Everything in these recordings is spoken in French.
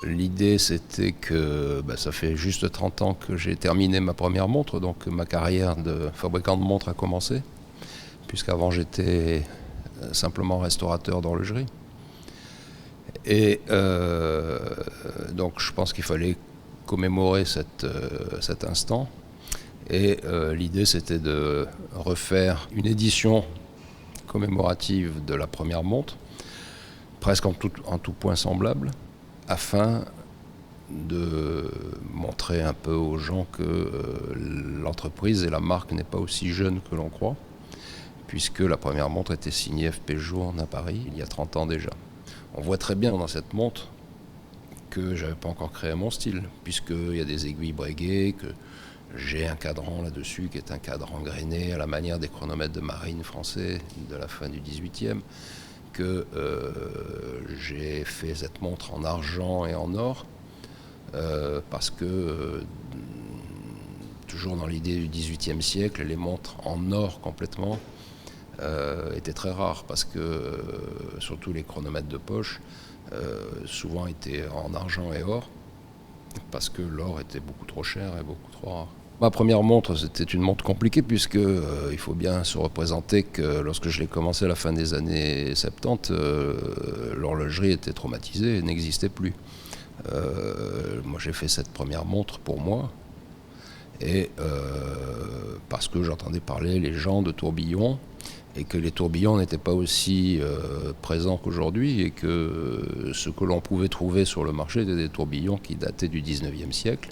L'idée, c'était que ça fait juste 30 ans que j'ai terminé ma première montre, donc ma carrière de fabricant de montres a commencé, puisqu'avant j'étais simplement restaurateur d'horlogerie. Et donc je pense qu'il fallait commémorer cet instant. Et l'idée, c'était de refaire une édition commémorative de la première montre, presque en tout point semblable, afin de montrer un peu aux gens que l'entreprise et la marque n'est pas aussi jeune que l'on croit, puisque la première montre était signée FP Journe à Paris il y a 30 ans déjà. On voit très bien dans cette montre que j'avais pas encore créé mon style, puisqu'il y a des aiguilles breguet, que j'ai un cadran là-dessus qui est un cadran grainé à la manière des chronomètres de marine français de la fin du 18e, que j'ai fait cette montre en argent et en or, parce que toujours dans l'idée du XVIIIe siècle, les montres en or complètement étaient très rares, parce que surtout les chronomètres de poche souvent étaient en argent et or, parce que l'or était beaucoup trop cher et beaucoup trop rare. Ma première montre, c'était une montre compliquée, puisque il faut bien se représenter que lorsque je l'ai commencé à la fin des années 70, l'horlogerie était traumatisée et n'existait plus. Moi, j'ai fait cette première montre pour moi, et parce que j'entendais parler les gens de tourbillons, et que les tourbillons n'étaient pas aussi présents qu'aujourd'hui, et que ce que l'on pouvait trouver sur le marché étaient des tourbillons qui dataient du 19e siècle,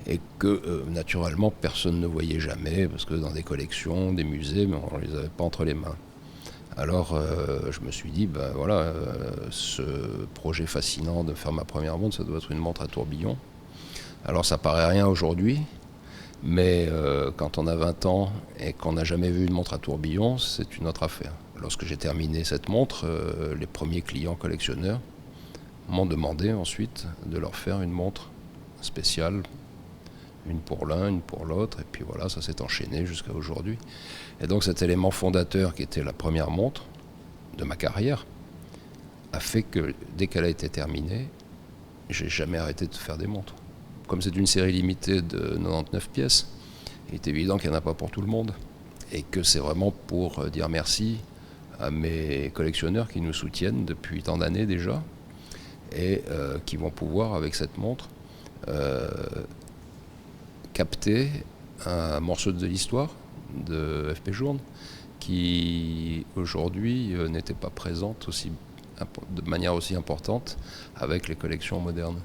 et que naturellement personne ne voyait jamais, parce que dans des collections, des musées, mais on ne les avait pas entre les mains. Alors je me suis dit, ce projet fascinant de faire ma première montre, ça doit être une montre à tourbillon. Alors ça paraît rien aujourd'hui, mais quand on a 20 ans et qu'on n'a jamais vu une montre à tourbillon, c'est une autre affaire. Lorsque j'ai terminé cette montre, les premiers clients collectionneurs m'ont demandé ensuite de leur faire une montre spéciale, une pour l'un, une pour l'autre, et puis voilà, ça s'est enchaîné jusqu'à aujourd'hui. Et donc cet élément fondateur qui était la première montre de ma carrière a fait que dès qu'elle a été terminée, j'ai jamais arrêté de faire des montres. Comme c'est une série limitée de 99 pièces, il est évident qu'il n'y en a pas pour tout le monde, et que c'est vraiment pour dire merci à mes collectionneurs qui nous soutiennent depuis tant d'années déjà, et qui vont pouvoir, avec cette montre, capter un morceau de l'histoire de FP Journe qui aujourd'hui n'était pas présente de manière aussi importante avec les collections modernes.